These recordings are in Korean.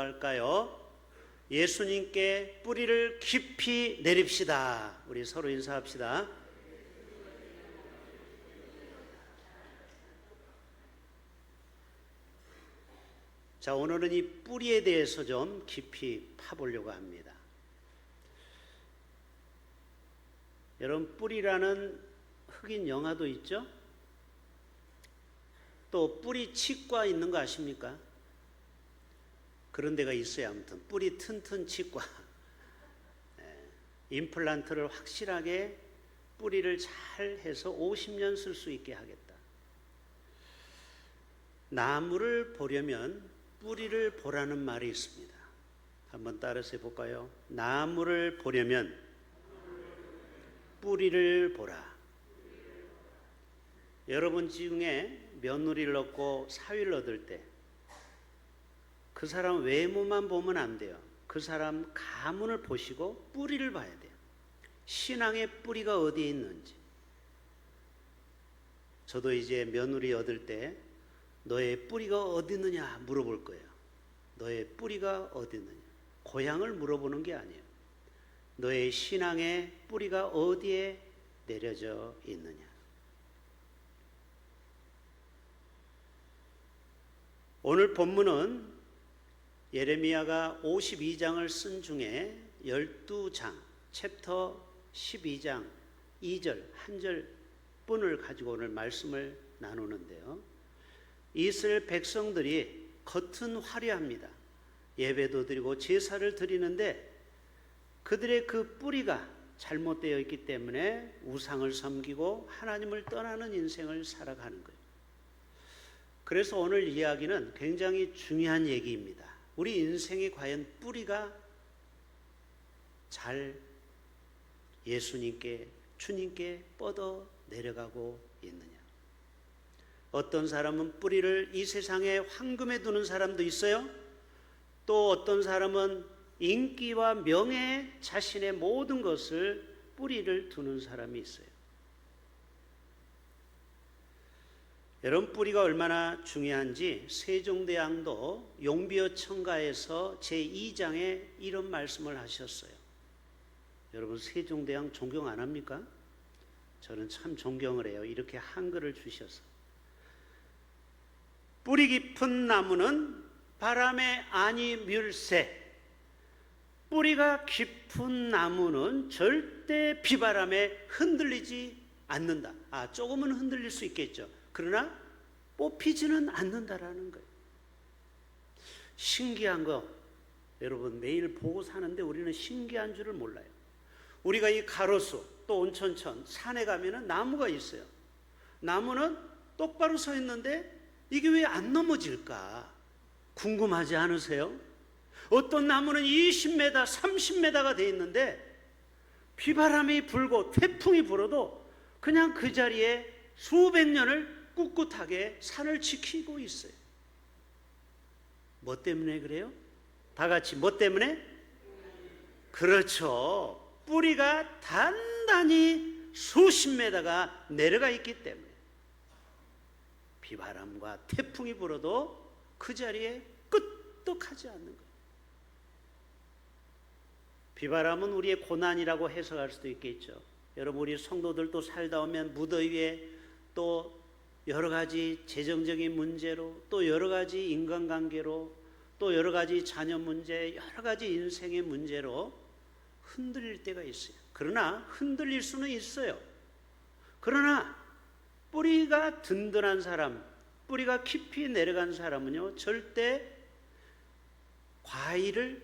할까요? 예수님께 뿌리를 깊이 내립시다. 우리 서로 인사합시다. 자, 오늘은 이 뿌리에 대해서 좀 깊이 파보려고 합니다. 여러분, 뿌리라는 흑인 영화도 있죠? 또 뿌리 치과 있는 거 아십니까? 그런 데가 있어요. 아무튼 뿌리 튼튼 치과, 임플란트를 확실하게 뿌리를 잘 해서 50년 쓸 수 있게 하겠다. 나무를 보려면 뿌리를 보라는 말이 있습니다. 한번 따라서 해볼까요? 나무를 보려면 뿌리를 보라. 여러분 중에 며느리를 얻고 사위를 얻을 때 그 사람 외모만 보면 안 돼요. 그 사람 가문을 보시고 뿌리를 봐야 돼요. 신앙의 뿌리가 어디에 있는지. 저도 이제 며느리 얻을 때 너의 뿌리가 어디 있느냐 물어볼 거예요. 너의 뿌리가 어디 있느냐. 고향을 물어보는 게 아니에요. 너의 신앙의 뿌리가 어디에 내려져 있느냐. 오늘 본문은 예레미야가 52장을 쓴 중에 12장, 챕터 12장 2절, 한 절뿐을 가지고 오늘 말씀을 나누는데요. 이스라엘 백성들이 겉은 화려합니다. 예배도 드리고 제사를 드리는데 그들의 그 뿌리가 잘못되어 있기 때문에 우상을 섬기고 하나님을 떠나는 인생을 살아가는 거예요. 그래서 오늘 이야기는 굉장히 중요한 얘기입니다. 우리 인생이 과연 뿌리가 잘 예수님께, 주님께 뻗어 내려가고 있느냐. 어떤 사람은 뿌리를 이 세상에 황금에 두는 사람도 있어요. 또 어떤 사람은 인기와 명예에 자신의 모든 것을 뿌리를 두는 사람이 있어요. 여러분, 뿌리가 얼마나 중요한지 세종대왕도 용비어 청가에서 제2장에 이런 말씀을 하셨어요. 여러분, 세종대왕 존경 안 합니까? 저는 참 존경을 해요. 이렇게 한글을 주셔서. 뿌리 깊은 나무는 바람에 아니 뮬새. 뿌리가 깊은 나무는 절대 비바람에 흔들리지 않는다. 조금은 흔들릴 수 있겠죠. 그러나 뽑히지는 않는다라는 거예요. 신기한 거, 여러분 매일 보고 사는데 우리는 신기한 줄을 몰라요. 우리가 이 가로수 또 온천천 산에 가면은 나무가 있어요. 나무는 똑바로 서 있는데 이게 왜 안 넘어질까 궁금하지 않으세요? 어떤 나무는 20m, 30m가 돼 있는데 비바람이 불고 태풍이 불어도 그냥 그 자리에 수백 년을 꿋꿋하게 산을 지키고 있어요. 뭐 때문에 그래요? 다 같이 뭐 때문에? 그렇죠. 뿌리가 단단히 수십 메다가 내려가 있기 때문에 비바람과 태풍이 불어도 그 자리에 끄떡하지 않는 거예요. 비바람은 우리의 고난이라고 해석할 수도 있겠죠. 여러분, 우리 성도들도 살다 오면 무더위에 또 여러 가지 재정적인 문제로, 또 여러 가지 인간관계로, 또 여러 가지 자녀 문제, 여러 가지 인생의 문제로 흔들릴 때가 있어요. 그러나 흔들릴 수는 있어요. 그러나 뿌리가 든든한 사람, 뿌리가 깊이 내려간 사람은요, 절대 과일을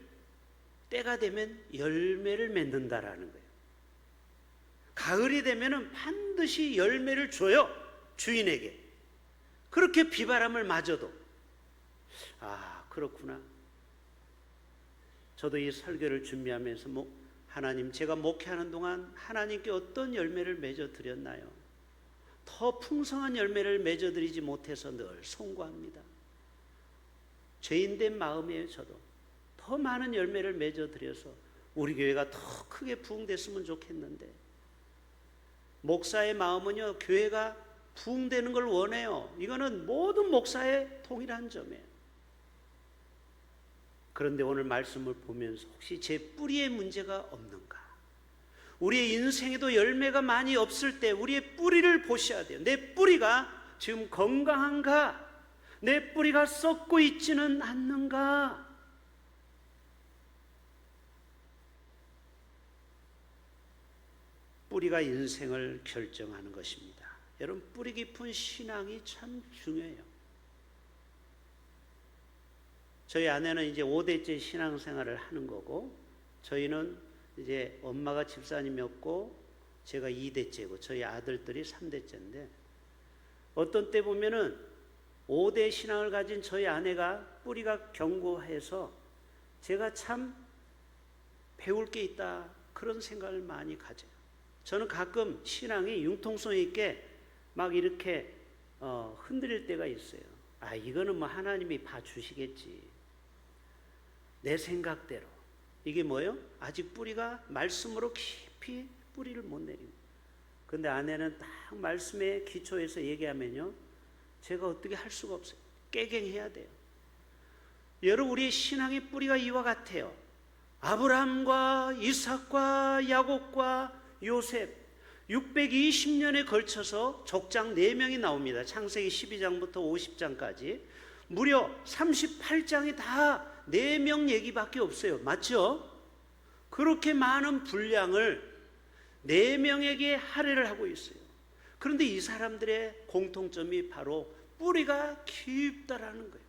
때가 되면 열매를 맺는다라는 거예요. 가을이 되면 반드시 열매를 줘요. 주인에게. 그렇게 비바람을 맞아도. 그렇구나. 저도 이 설교를 준비하면서 하나님, 제가 목회하는 동안 하나님께 어떤 열매를 맺어드렸나요? 더 풍성한 열매를 맺어드리지 못해서 늘 송구합니다. 죄인된 마음이에요. 저도 더 많은 열매를 맺어드려서 우리 교회가 더 크게 부흥됐으면 좋겠는데, 목사의 마음은요, 교회가 부흥되는 걸 원해요. 이거는 모든 목사의 동일한 점이에요. 그런데 오늘 말씀을 보면서 혹시 제 뿌리에 문제가 없는가? 우리의 인생에도 열매가 많이 없을 때 우리의 뿌리를 보셔야 돼요. 내 뿌리가 지금 건강한가? 내 뿌리가 썩고 있지는 않는가? 뿌리가 인생을 결정하는 것입니다. 여러분, 뿌리 깊은 신앙이 참 중요해요. 저희 아내는 이제 5대째 신앙생활을 하는 거고, 저희는 이제 엄마가 집사님이었고 제가 2대째고 저희 아들들이 3대째인데, 어떤 때 보면은 5대 신앙을 가진 저희 아내가 뿌리가 견고해서 제가 참 배울 게 있다, 그런 생각을 많이 가져요. 저는 가끔 신앙이 융통성 있게 막 이렇게 흔들릴 때가 있어요. 아, 이거는 뭐 하나님이 봐주시겠지, 내 생각대로. 이게 뭐예요? 아직 뿌리가 말씀으로 깊이 뿌리를 못 내립니다. 근데 아내는 딱 말씀의 기초에서 얘기하면요, 제가 어떻게 할 수가 없어요. 깨갱해야 돼요. 여러분, 우리의 신앙의 뿌리가 이와 같아요. 아브라함과 이삭과 야곱과 요셉, 620년에 걸쳐서 족장 4명이 나옵니다. 창세기 12장부터 50장까지 무려 38장이 다 4명 얘기밖에 없어요. 맞죠? 그렇게 많은 분량을 4명에게 할애를 하고 있어요. 그런데 이 사람들의 공통점이 바로 뿌리가 깊다라는 거예요.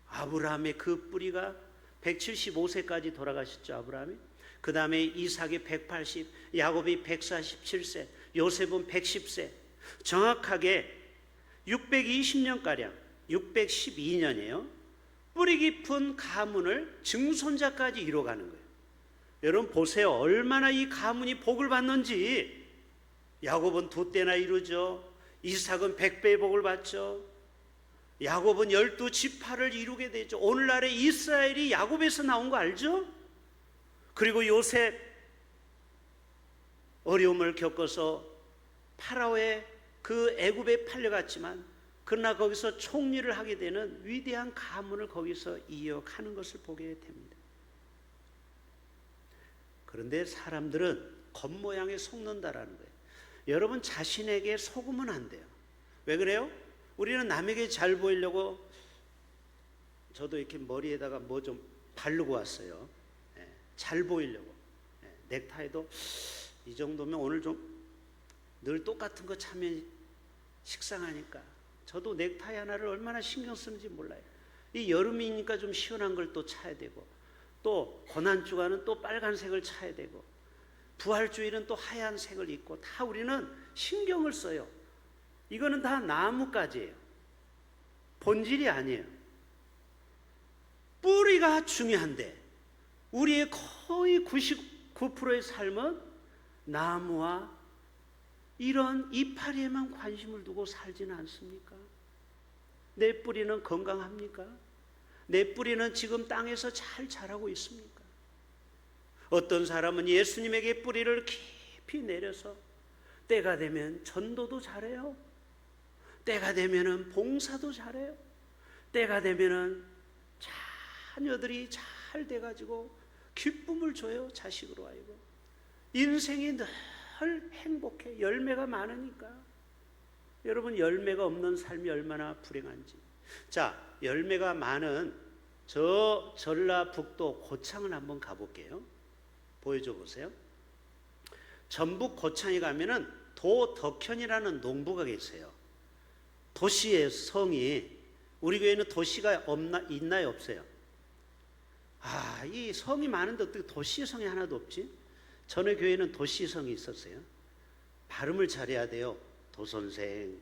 아브라함의 그 뿌리가 175세까지 돌아가셨죠, 아브라함이. 그 다음에 이삭이 180, 야곱이 147세, 요셉은 110세. 정확하게 620년가량, 612년이에요. 뿌리 깊은 가문을 증손자까지 이뤄가는 거예요. 여러분 보세요. 얼마나 이 가문이 복을 받는지. 야곱은 2대나 이루죠. 이삭은 100배의 복을 받죠. 야곱은 12지파를 이루게 되죠. 오늘날의 이스라엘이 야곱에서 나온 거 알죠? 그리고 요셉, 어려움을 겪어서 파라오의 그 애굽에 팔려갔지만 그러나 거기서 총리를 하게 되는 위대한 가문을 거기서 이어가는 것을 보게 됩니다. 그런데 사람들은 겉모양에 속는다라는 거예요. 여러분, 자신에게 속으면 안 돼요. 왜 그래요? 우리는 남에게 잘 보이려고, 저도 이렇게 머리에다가 뭐 좀 바르고 왔어요. 잘 보이려고. 넥타이도 이 정도면 오늘 좀 늘 똑같은 거 차면 식상하니까 저도 넥타이 하나를 얼마나 신경 쓰는지 몰라요. 이 여름이니까 좀 시원한 걸 또 차야 되고, 또 고난주간은 또 빨간색을 차야 되고, 부활주일은 또 하얀색을 입고, 다 우리는 신경을 써요. 이거는 다 나뭇가지예요. 본질이 아니에요. 뿌리가 중요한데 우리의 거의 99%의 삶은 나무와 이런 이파리에만 관심을 두고 살지는 않습니까? 내 뿌리는 건강합니까? 내 뿌리는 지금 땅에서 잘 자라고 있습니까? 어떤 사람은 예수님에게 뿌리를 깊이 내려서 때가 되면 전도도 잘해요. 때가 되면은 봉사도 잘해요. 때가 되면은 자녀들이 잘 돼가지고 기쁨을 줘요. 자식으로 하여금. 인생이 늘 행복해. 열매가 많으니까. 여러분, 열매가 없는 삶이 얼마나 불행한지. 자, 열매가 많은 저 전라북도 고창을 한번 가볼게요. 보여줘 보세요. 전북 고창에 가면은 도덕현이라는 농부가 계세요. 도시의 성이, 우리 교회는 도시가 있나요, 없어요? 아, 이 성이 많은데 어떻게 도시의 성이 하나도 없지? 전에 교회는 도시의 성이 있었어요. 발음을 잘해야 돼요. 도선생.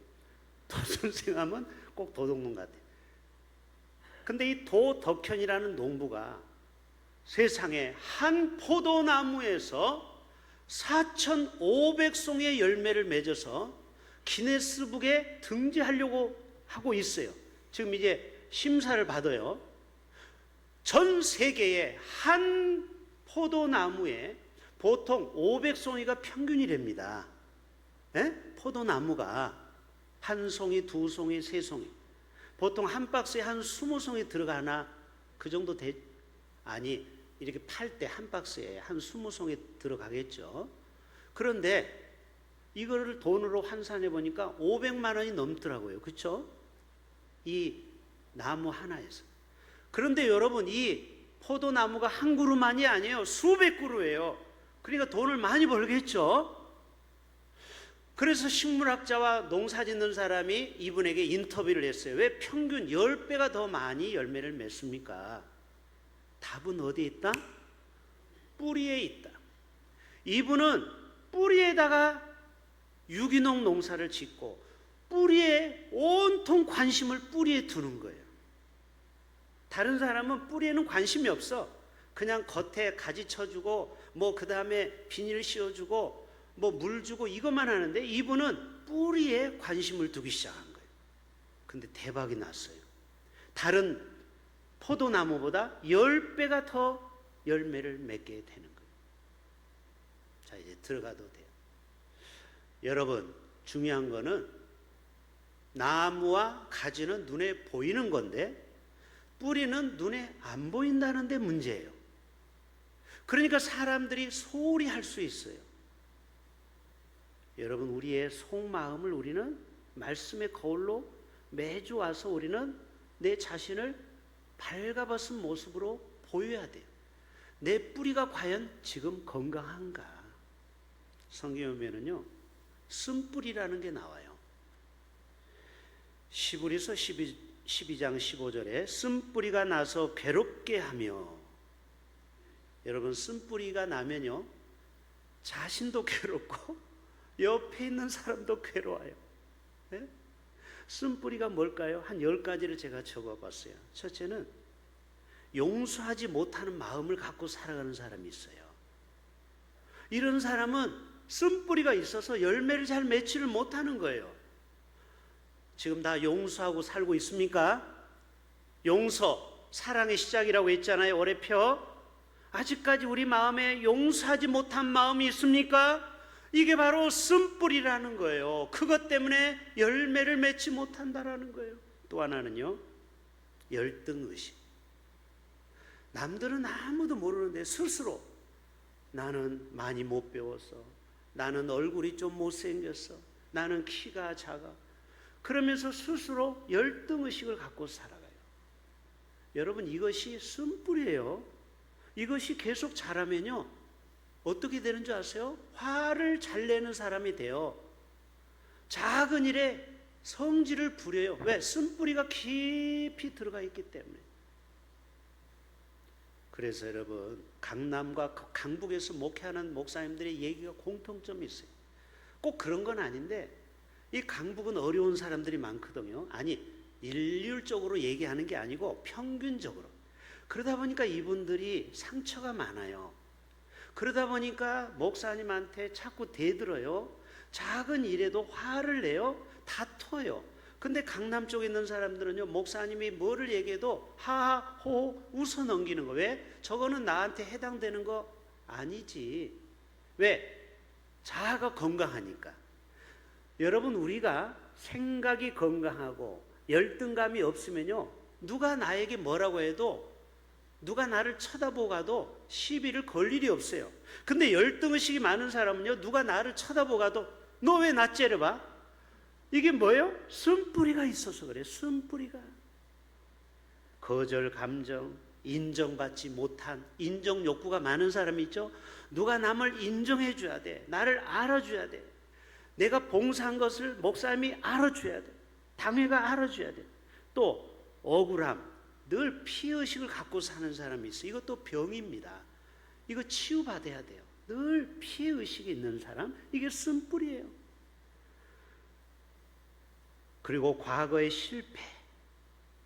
도선생 하면 꼭 도둑놈 같아요. 근데 이 도덕현이라는 농부가 세상에 한 포도나무에서 4,500송의 열매를 맺어서 기네스북에 등재하려고 하고 있어요. 지금 이제 심사를 받아요. 전 세계에 한 포도나무에 보통 500송이가 평균이랍니다. 포도나무가 한 송이, 두 송이, 세 송이. 보통 한 박스에 한 20송이 들어가나 그 정도 아니, 이렇게 팔 때 한 박스에 한 20송이 들어가겠죠. 그런데 이거를 돈으로 환산해 보니까 500만 원이 넘더라고요. 그렇죠? 이 나무 하나에서. 그런데 여러분, 이 포도나무가 한 그루만이 아니에요. 수백 그루예요. 그러니까 돈을 많이 벌겠죠. 그래서 식물학자와 농사 짓는 사람이 이분에게 인터뷰를 했어요. 왜 평균 10배가 더 많이 열매를 맺습니까? 답은 어디에 있다? 뿌리에 있다. 이분은 뿌리에다가 유기농 농사를 짓고 뿌리에 온통 관심을 뿌리에 두는 거예요. 다른 사람은 뿌리에는 관심이 없어. 그냥 겉에 가지 쳐주고 그 다음에 비닐 씌워주고 물 주고 이것만 하는데 이분은 뿌리에 관심을 두기 시작한 거예요. 근데 대박이 났어요. 다른 포도나무보다 10배가 더 열매를 맺게 되는 거예요. 자, 이제 들어가도 돼요. 여러분, 중요한 거는 나무와 가지는 눈에 보이는 건데 뿌리는 눈에 안 보인다는 데 문제예요. 그러니까 사람들이 소홀히 할 수 있어요. 여러분, 우리의 속마음을 우리는 말씀의 거울로 매주 와서 우리는 내 자신을 발가벗은 모습으로 보여야 돼요. 내 뿌리가 과연 지금 건강한가? 성경에 보면은요, 쓴뿌리라는 게 나와요. 시브리서 12장 15절에 쓴뿌리가 나서 괴롭게 하며, 여러분, 쓴뿌리가 나면요 자신도 괴롭고 옆에 있는 사람도 괴로워요. 네? 쓴뿌리가 뭘까요? 한 10가지를 제가 적어봤어요. 첫째는 용서하지 못하는 마음을 갖고 살아가는 사람이 있어요. 이런 사람은 쓴뿌리가 있어서 열매를 잘 맺지를 못하는 거예요. 지금 다 용서하고 살고 있습니까? 용서, 사랑의 시작이라고 했잖아요. 올해표. 아직까지 우리 마음에 용서하지 못한 마음이 있습니까? 이게 바로 쓴뿌리라는 거예요. 그것 때문에 열매를 맺지 못한다라는 거예요. 또 하나는요, 열등의식. 남들은 아무도 모르는데 스스로 나는 많이 못 배웠어, 나는 얼굴이 좀 못생겼어, 나는 키가 작아, 그러면서 스스로 열등의식을 갖고 살아가요. 여러분, 이것이 쓴뿌리예요. 이것이 계속 자라면요 어떻게 되는 줄 아세요? 화를 잘 내는 사람이 돼요. 작은 일에 성질을 부려요. 왜? 쓴뿌리가 깊이 들어가 있기 때문에. 그래서 여러분, 강남과 강북에서 목회하는 목사님들의 얘기가 공통점이 있어요. 꼭 그런 건 아닌데 이 강북은 어려운 사람들이 많거든요. 아니, 일률적으로 얘기하는 게 아니고 평균적으로. 그러다 보니까 이분들이 상처가 많아요. 그러다 보니까 목사님한테 자꾸 대들어요. 작은 일에도 화를 내요. 다퉈요. 근데 강남 쪽에 있는 사람들은요, 목사님이 뭐를 얘기해도 하하 호호 웃어 넘기는 거. 왜? 저거는 나한테 해당되는 거 아니지. 왜? 자아가 건강하니까. 여러분, 우리가 생각이 건강하고 열등감이 없으면요, 누가 나에게 뭐라고 해도, 누가 나를 쳐다보고 가도 시비를 걸 일이 없어요. 근데 열등의식이 많은 사람은요, 누가 나를 쳐다보고 가도 너 왜 나 째려봐? 이게 뭐예요? 쓴뿌리가 있어서 그래. 쓴뿌리가. 거절 감정, 인정받지 못한 인정 욕구가 많은 사람이 있죠. 누가 남을 인정해 줘야 돼. 나를 알아줘야 돼. 내가 봉사한 것을 목사님이 알아줘야 돼. 당회가 알아줘야 돼. 또 억울함, 늘 피의식을 갖고 사는 사람이 있어요. 이것도 병입니다. 이거 치유받아야 돼요. 늘 피의식이 있는 사람, 이게 쓴뿌리예요. 그리고 과거의 실패,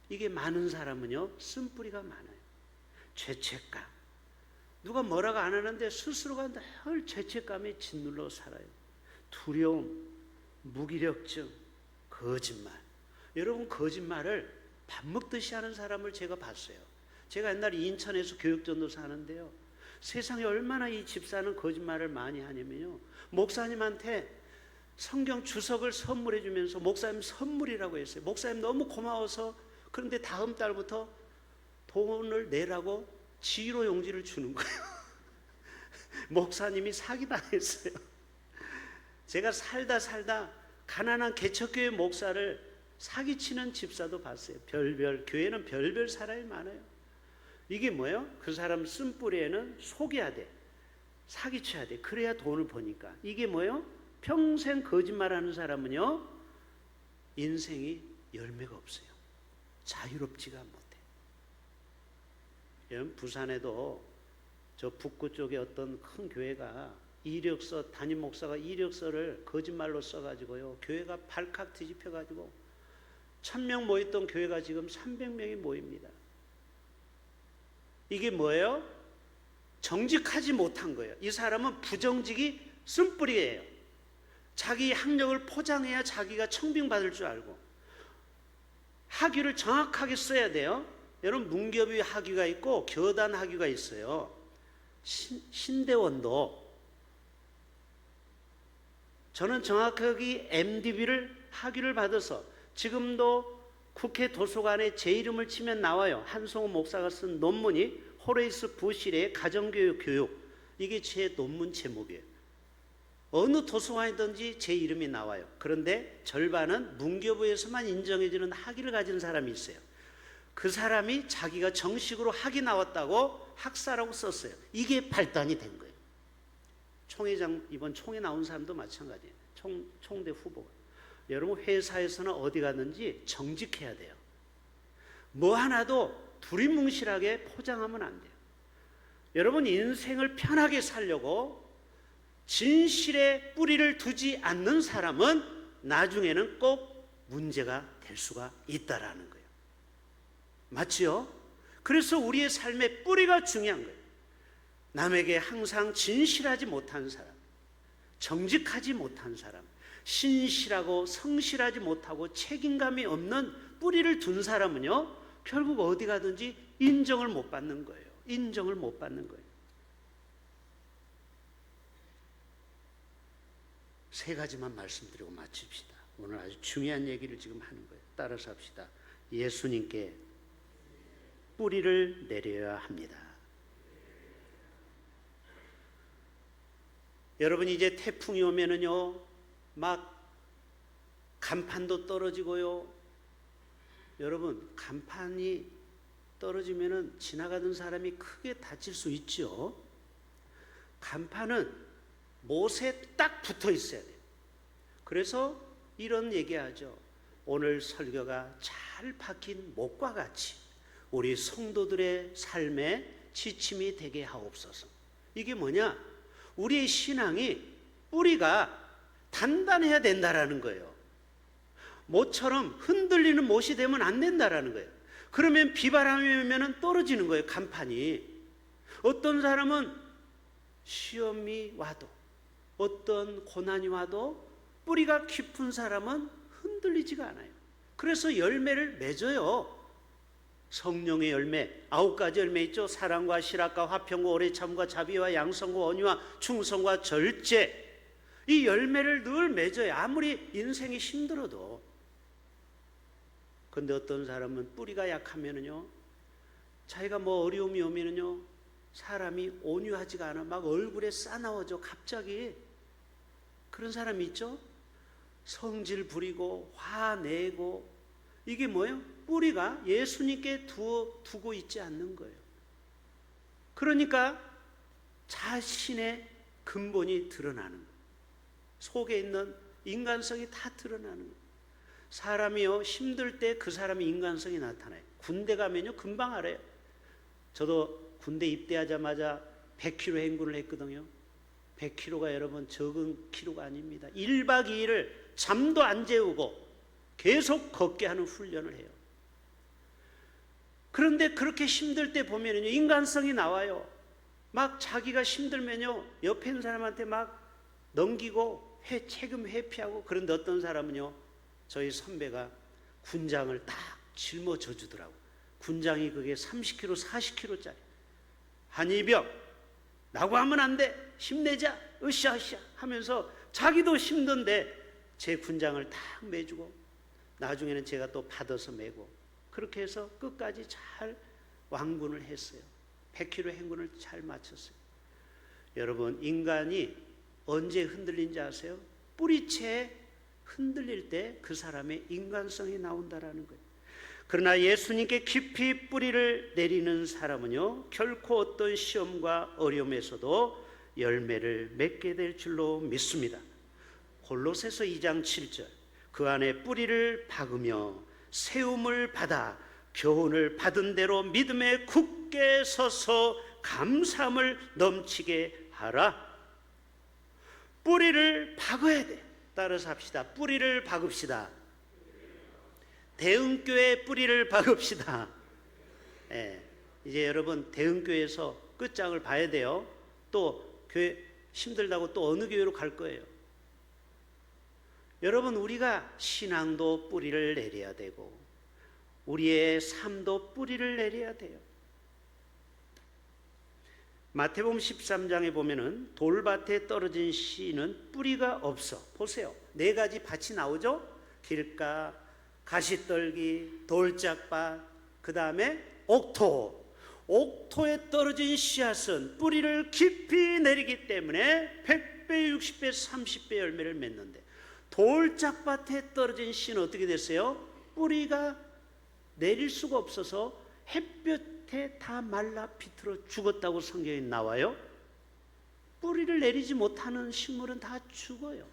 이게 많은 사람은요 쓴뿌리가 많아요. 죄책감, 누가 뭐라고 안 하는데 스스로가 늘 죄책감에 짓눌러 살아요. 두려움, 무기력증, 거짓말. 여러분, 거짓말을 밥 먹듯이 하는 사람을 제가 봤어요. 제가 옛날에 인천에서 교육전도사 하는데요, 세상에 얼마나 이 집사는 거짓말을 많이 하냐면요, 목사님한테 성경 주석을 선물해 주면서 목사님 선물이라고 했어요. 목사님 너무 고마워서. 그런데 다음 달부터 돈을 내라고 지로 용지를 주는 거예요. 목사님이 사기당했어요. 제가 살다 가난한 개척교회 목사를 사기치는 집사도 봤어요. 교회는 별별 사람이 많아요. 이게 뭐예요? 그 사람 쓴뿌리에는 속여야 돼. 사기쳐야 돼. 그래야 돈을 버니까. 이게 뭐예요? 평생 거짓말하는 사람은요, 인생이 열매가 없어요. 자유롭지가 못해. 여러분, 부산에도 저 북구 쪽에 어떤 큰 교회가 이력서, 담임 목사가 이력서를 거짓말로 써가지고요, 교회가 발칵 뒤집혀가지고 1000명 모였던 교회가 지금 300명이 모입니다. 이게 뭐예요? 정직하지 못한 거예요. 이 사람은 부정직이 쓴뿌리예요. 자기 학력을 포장해야 자기가 청빙받을 줄 알고, 학위를 정확하게 써야 돼요. 여러분, 문교비 학위가 있고 교단 학위가 있어요. 신대원도 저는 정확하게 MDB를 학위를 받아서 지금도 국회 도서관에 제 이름을 치면 나와요. 한송호 목사가 쓴 논문이 호레이스 부실의 가정교육 교육, 이게 제 논문 제목이에요. 어느 도서관이든지 제 이름이 나와요. 그런데 절반은 문교부에서만 인정해주는 학위를 가진 사람이 있어요. 그 사람이 자기가 정식으로 학위 나왔다고 학사라고 썼어요. 이게 발단이 된 거예요. 총회장, 이번 총회 나온 사람도 마찬가지예요. 총대 후보가. 여러분, 회사에서는 어디 가든지 정직해야 돼요. 뭐 하나도 두리뭉실하게 포장하면 안 돼요. 여러분, 인생을 편하게 살려고 진실에 뿌리를 두지 않는 사람은 나중에는 꼭 문제가 될 수가 있다라는 거예요. 맞지요? 그래서 우리의 삶의 뿌리가 중요한 거예요. 남에게 항상 진실하지 못한 사람, 정직하지 못한 사람, 신실하고 성실하지 못하고 책임감이 없는 뿌리를 둔 사람은요, 결국 어디 가든지 인정을 못 받는 거예요. 인정을 못 받는 거예요. 세 가지만 말씀드리고 마칩시다. 오늘 아주 중요한 얘기를 지금 하는 거예요. 따라서 합시다. 예수님께 뿌리를 내려야 합니다. 여러분, 이제 태풍이 오면은요, 막 간판도 떨어지고요. 여러분, 간판이 떨어지면은 지나가던 사람이 크게 다칠 수 있죠. 간판은 못에 딱 붙어 있어야 돼요. 그래서 이런 얘기하죠. 오늘 설교가 잘 박힌 못과 같이 우리 성도들의 삶에 지침이 되게 하옵소서. 이게 뭐냐? 우리의 신앙이 뿌리가 단단해야 된다라는 거예요. 못처럼 흔들리는 못이 되면 안 된다라는 거예요. 그러면 비바람이 오면 떨어지는 거예요, 간판이. 어떤 사람은 시험이 와도, 어떤 고난이 와도 뿌리가 깊은 사람은 흔들리지가 않아요. 그래서 열매를 맺어요. 성령의 열매, 9가지 열매 있죠. 사랑과 실학과 화평과 오래참과 자비와 양성과 온유와 충성과 절제. 이 열매를 늘 맺어요. 아무리 인생이 힘들어도. 근데 어떤 사람은 뿌리가 약하면은요, 자기가 뭐 어려움이 오면은요, 사람이 온유하지가 않아. 막 얼굴에 싸나워져, 갑자기. 그런 사람이 있죠? 성질 부리고, 화내고. 이게 뭐예요? 뿌리가 예수님께 두고 있지 않는 거예요. 그러니까 자신의 근본이 드러나는 거예요. 속에 있는 인간성이 다 드러나는 거예요. 사람이요, 힘들 때 그 사람의 인간성이 나타나요. 군대 가면요, 금방 알아요. 저도 군대 입대하자마자 100km 행군을 했거든요. 100km가 여러분 적은 키로가 아닙니다. 1박 2일을 잠도 안 재우고 계속 걷게 하는 훈련을 해요. 그런데 그렇게 힘들 때 보면요, 인간성이 나와요. 막 자기가 힘들면요, 옆에 있는 사람한테 막 넘기고 책임 회피하고. 그런데 어떤 사람은요, 저희 선배가 군장을 딱 짊어져 주더라고. 군장이 그게 30kg, 40kg짜리. 한이병, 나고 하면 안 돼. 힘내자. 으쌰으쌰 하면서 자기도 힘든데 제 군장을 딱 매주고, 나중에는 제가 또 받아서 매고, 그렇게 해서 끝까지 잘 왕군을 했어요. 100km 행군을 잘 마쳤어요. 여러분, 인간이 언제 흔들린지 아세요? 뿌리채 흔들릴 때 그 사람의 인간성이 나온다라는 거예요. 그러나 예수님께 깊이 뿌리를 내리는 사람은요, 결코 어떤 시험과 어려움에서도 열매를 맺게 될 줄로 믿습니다. 골로새서 2장 7절, 그 안에 뿌리를 박으며 세움을 받아 교훈을 받은 대로 믿음에 굳게 서서 감사함을 넘치게 하라. 뿌리를 박아야 돼. 따라서 합시다. 뿌리를 박읍시다. 대흥교회 뿌리를 박읍시다. 이제 여러분, 대흥교회에서 끝장을 봐야 돼요. 또 교회 힘들다고 또 어느 교회로 갈 거예요. 여러분, 우리가 신앙도 뿌리를 내려야 되고 우리의 삶도 뿌리를 내려야 돼요. 마태복음 13장에 보면은 돌밭에 떨어진 씨는 뿌리가 없어. 보세요. 4가지 밭이 나오죠. 길가, 가시떨기, 돌짝밭, 그 다음에 옥토. 옥토에 떨어진 씨앗은 뿌리를 깊이 내리기 때문에 100배, 60배, 30배 열매를 맺는데, 돌짝밭에 떨어진 씨는 어떻게 됐어요? 뿌리가 내릴 수가 없어서 햇볕에 다 말라 비틀어 죽었다고 성경에 나와요. 뿌리를 내리지 못하는 식물은 다 죽어요.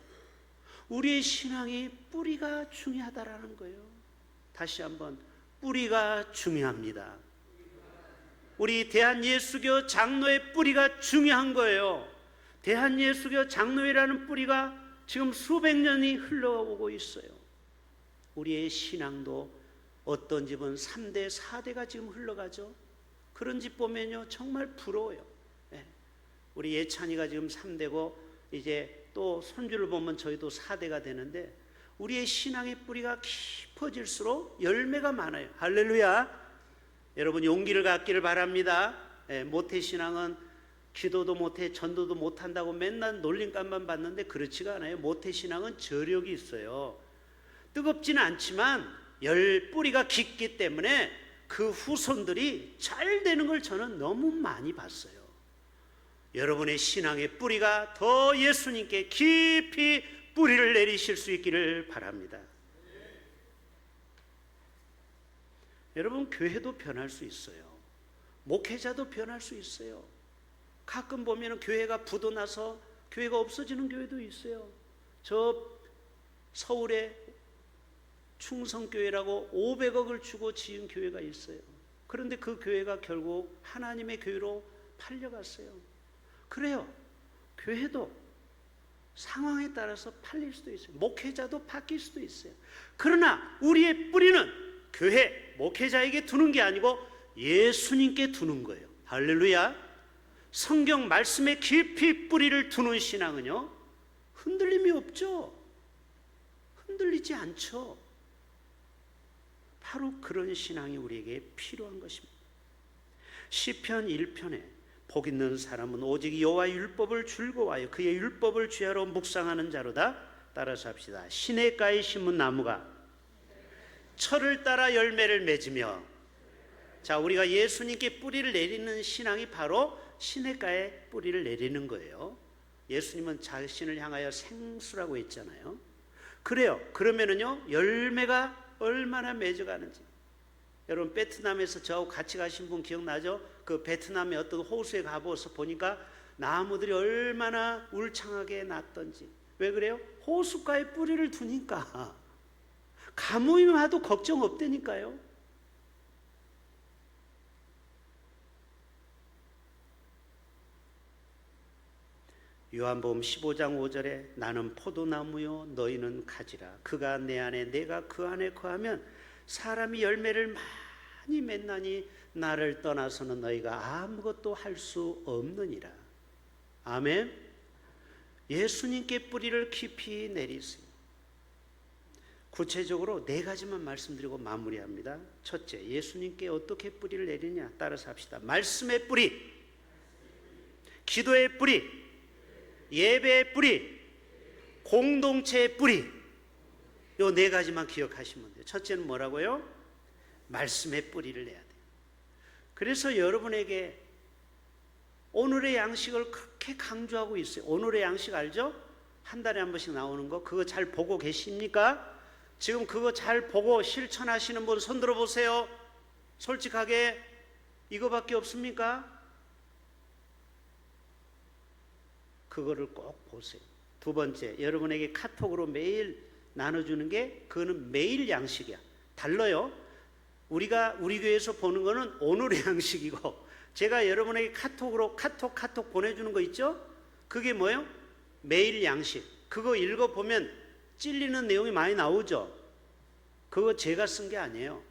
우리의 신앙이 뿌리가 중요하다라는 거예요. 다시 한번, 뿌리가 중요합니다. 우리 대한예수교 장로의 뿌리가 중요한 거예요. 대한예수교 장로회라는 뿌리가 지금 수백 년이 흘러오고 있어요. 우리의 신앙도 어떤 집은 3대, 4대가 지금 흘러가죠. 그런 집 보면요, 정말 부러워요. 우리 예찬이가 지금 3대고 이제 또 손주를 보면 저희도 4대가 되는데, 우리의 신앙의 뿌리가 깊어질수록 열매가 많아요. 할렐루야. 여러분, 용기를 갖기를 바랍니다. 모태신앙은 기도도 못해, 전도도 못한다고 맨날 놀림감만 받는데 그렇지가 않아요. 모태신앙은 저력이 있어요. 뜨겁지는 않지만 뿌리가 깊기 때문에 그 후손들이 잘 되는 걸 저는 너무 많이 봤어요. 여러분의 신앙의 뿌리가 더 예수님께 깊이 뿌리를 내리실 수 있기를 바랍니다. 여러분, 교회도 변할 수 있어요. 목회자도 변할 수 있어요. 가끔 보면 교회가 부도나서 교회가 없어지는 교회도 있어요. 저 서울에 충성교회라고 500억을 주고 지은 교회가 있어요. 그런데 그 교회가 결국 하나님의 교회로 팔려갔어요. 그래요. 교회도 상황에 따라서 팔릴 수도 있어요. 목회자도 바뀔 수도 있어요. 그러나 우리의 뿌리는 교회, 목회자에게 두는 게 아니고 예수님께 두는 거예요. 할렐루야. 성경 말씀에 깊이 뿌리를 두는 신앙은요, 흔들림이 없죠. 흔들리지 않죠. 바로 그런 신앙이 우리에게 필요한 것입니다. 시편 1편에 복 있는 사람은 오직 여호와의 율법을 즐거워하여 그의 율법을 죄하러 묵상하는 자로다. 따라서 합시다. 시냇가에 심은 나무가 철을 따라 열매를 맺으며. 자, 우리가 예수님께 뿌리를 내리는 신앙이 바로 시냇가에 뿌리를 내리는 거예요. 예수님은 자신을 향하여 생수라고 했잖아요. 그래요. 그러면은요, 열매가 얼마나 맺어가는지. 여러분, 베트남에서 저하고 같이 가신 분 기억나죠? 그 베트남의 어떤 호수에 가보서 보니까 나무들이 얼마나 울창하게 났던지. 왜 그래요? 호숫가에 뿌리를 두니까. 가뭄이 와도 걱정 없다니까요. 요한복음 15장 5절에 나는 포도나무요 너희는 가지라. 그가 내 안에 내가 그 안에 거하면 사람이 열매를 많이 맺나니 나를 떠나서는 너희가 아무것도 할 수 없느니라. 아멘. 예수님께 뿌리를 깊이 내리세요. 구체적으로 4가지만 말씀드리고 마무리합니다. 첫째, 예수님께 어떻게 뿌리를 내리냐. 따라서 합시다. 말씀의 뿌리, 기도의 뿌리, 예배의 뿌리, 공동체의 뿌리. 요 4가지만 기억하시면 돼요. 첫째는 뭐라고요? 말씀의 뿌리를 내야 돼요. 그래서 여러분에게 오늘의 양식을 그렇게 강조하고 있어요. 오늘의 양식 알죠? 한 달에 한 번씩 나오는 거. 그거 잘 보고 계십니까? 지금 그거 잘 보고 실천하시는 분 손 들어보세요. 솔직하게 이거밖에 없습니까? 그거를 꼭 보세요. 두 번째, 여러분에게 카톡으로 매일 나눠주는 게 그거는 매일 양식이야. 달라요. 우리 교회에서 보는 거는 오늘의 양식이고, 제가 여러분에게 카톡으로 카톡 보내주는 거 있죠? 그게 뭐예요? 매일 양식. 그거 읽어보면 찔리는 내용이 많이 나오죠? 그거 제가 쓴 게 아니에요.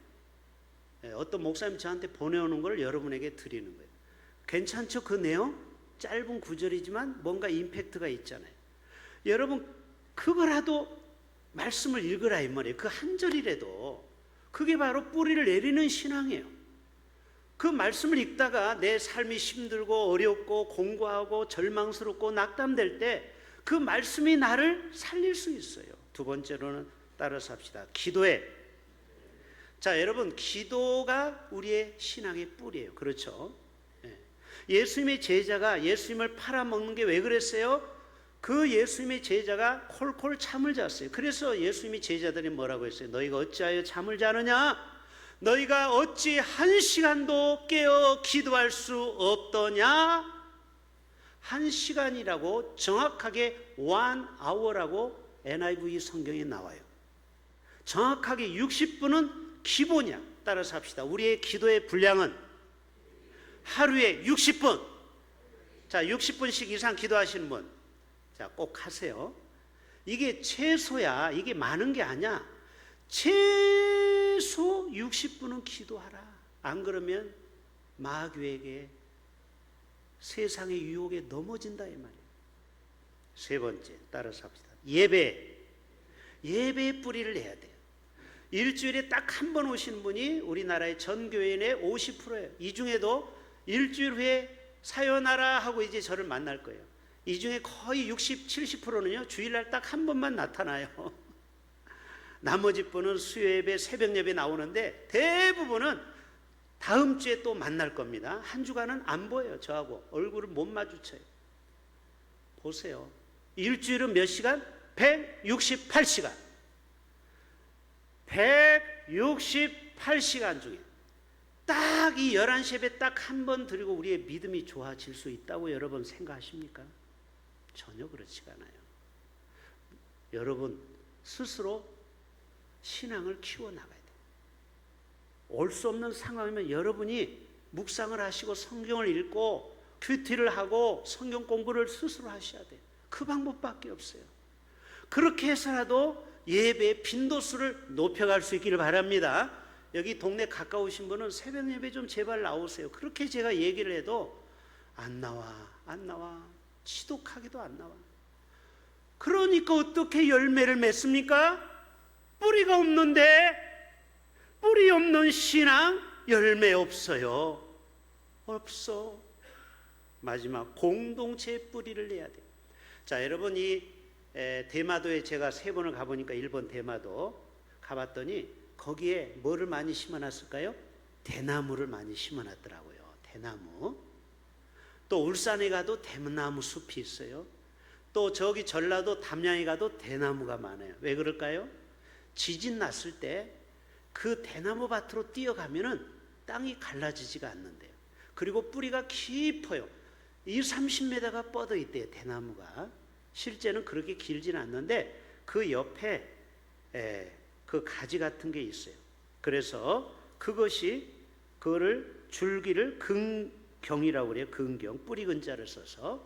어떤 목사님 저한테 보내오는 걸 여러분에게 드리는 거예요. 괜찮죠? 그 내용? 짧은 구절이지만 뭔가 임팩트가 있잖아요. 여러분 그거라도 말씀을 읽으라 이 말이에요. 그 한 절이라도. 그게 바로 뿌리를 내리는 신앙이에요. 그 말씀을 읽다가 내 삶이 힘들고 어렵고 공고하고 절망스럽고 낙담될 때 그 말씀이 나를 살릴 수 있어요. 두 번째로는 따라서 합시다. 기도해. 자, 여러분 기도가 우리의 신앙의 뿌리예요. 그렇죠? 예수님의 제자가 예수님을 팔아먹는 게 왜 그랬어요? 그 예수님의 제자가 콜콜 잠을 잤어요. 그래서 예수님이 제자들이 뭐라고 했어요? 너희가 어찌하여 잠을 자느냐? 너희가 어찌 한 시간도 깨어 기도할 수 없더냐? 한 시간이라고 정확하게 1 hour라고 NIV 성경에 나와요. 정확하게 60분은 기본이야. 따라서 합시다. 우리의 기도의 분량은 하루에 60분. 자, 60분씩 이상 기도하시는 분. 자, 꼭 하세요. 이게 최소야. 이게 많은 게 아니야. 최소 60분은 기도하라. 안 그러면 마귀에게 세상의 유혹에 넘어진다 이 말이에요. 세 번째, 따라서 합시다. 예배의 뿌리를 내야 돼요. 일주일에 딱 한 번 오신 분이 우리나라의 전 교인의 50%예요. 이 중에도 일주일 후에 사요나라 하고 이제 저를 만날 거예요. 이 중에 거의 60, 70%는요 주일날 딱 한 번만 나타나요. 나머지 분은 수요예배, 새벽예배 나오는데 대부분은 다음 주에 또 만날 겁니다. 한 주간은 안 보여요. 저하고 얼굴을 못 마주쳐요. 보세요. 일주일은 몇 시간? 168시간. 168시간 중에 딱 이 11시 예배 딱 한 번 드리고 우리의 믿음이 좋아질 수 있다고 여러분 생각하십니까? 전혀 그렇지가 않아요. 여러분 스스로 신앙을 키워나가야 돼요. 올 수 없는 상황이면 여러분이 묵상을 하시고 성경을 읽고 큐티를 하고 성경 공부를 스스로 하셔야 돼요. 그 방법밖에 없어요. 그렇게 해서라도 예배의 빈도수를 높여갈 수 있기를 바랍니다. 여기 동네 가까우신 분은 새벽 예배 좀 제발 나오세요. 그렇게 제가 얘기를 해도 안 나와. 지독하게도 안 나와. 그러니까 어떻게 열매를 맺습니까? 뿌리가 없는데, 뿌리 없는 신앙 열매 없어요. 없어. 마지막 공동체의 뿌리를 내야 돼요. 자, 여러분 이 대마도에 제가 3번을 가보니까 일본 대마도 가봤더니 거기에 뭐를 많이 심어놨을까요? 대나무를 많이 심어놨더라고요. 대나무. 또 울산에 가도 대나무 숲이 있어요. 또 저기 전라도 담양에 가도 대나무가 많아요. 왜 그럴까요? 지진 났을 때 그 대나무 밭으로 뛰어가면은 땅이 갈라지지가 않는데요. 그리고 뿌리가 깊어요. 30m가 뻗어 있대요. 대나무가. 실제는 그렇게 길지는 않는데 그 옆에 그 가지 같은 게 있어요. 그래서 그거를 줄기를 근경이라고 그래요. 근경, 뿌리 근자를 써서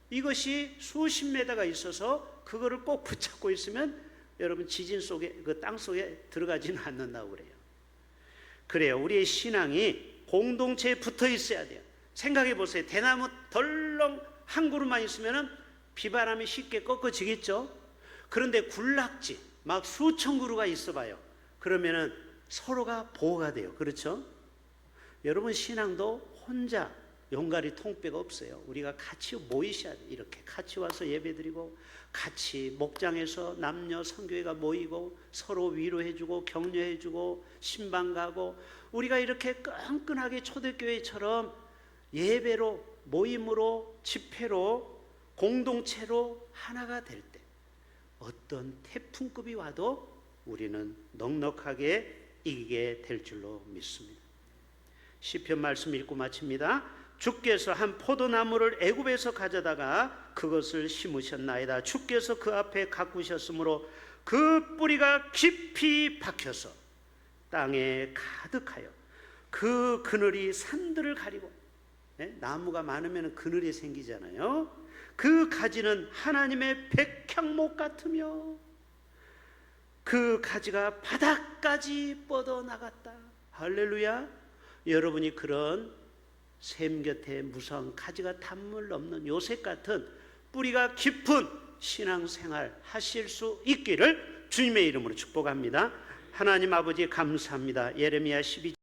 이것이 수십 메다가 있어서 그거를 꼭 붙잡고 있으면 여러분 지진 속에 그 땅 속에 들어가지는 않는다고 그래요. 그래요. 우리의 신앙이 공동체에 붙어 있어야 돼요. 생각해 보세요. 대나무 덜렁 한 그루만 있으면은 비바람이 쉽게 꺾어지겠죠. 그런데 군락지 막 수천 그루가 있어봐요. 그러면은 서로가 보호가 돼요. 그렇죠? 여러분 신앙도 혼자 용가리 통뼈가 없어요. 우리가 같이 모이셔야 돼요. 이렇게 같이 와서 예배드리고 같이 목장에서 남녀 선교회가 모이고 서로 위로해주고 격려해주고 신방 가고 우리가 이렇게 끈끈하게 초대교회처럼 예배로 모임으로, 집회로, 공동체로 하나가 될 때 어떤 태풍급이 와도 우리는 넉넉하게 이기게 될 줄로 믿습니다. 시편 말씀 읽고 마칩니다. 주께서 한 포도나무를 애굽에서 가져다가 그것을 심으셨나이다. 주께서 그 앞에 가꾸셨으므로 그 뿌리가 깊이 박혀서 땅에 가득하여 그 그늘이 산들을 가리고, 나무가 많으면 그늘이 생기잖아요. 그 가지는 하나님의 백향목 같으며 그 가지가 바닥까지 뻗어나갔다. 할렐루야. 여러분이 그런 샘 곁에 무성 가지가 단물 없는 요셉 같은 뿌리가 깊은 신앙생활 하실 수 있기를 주님의 이름으로 축복합니다. 하나님 아버지 감사합니다. 예레미야 12장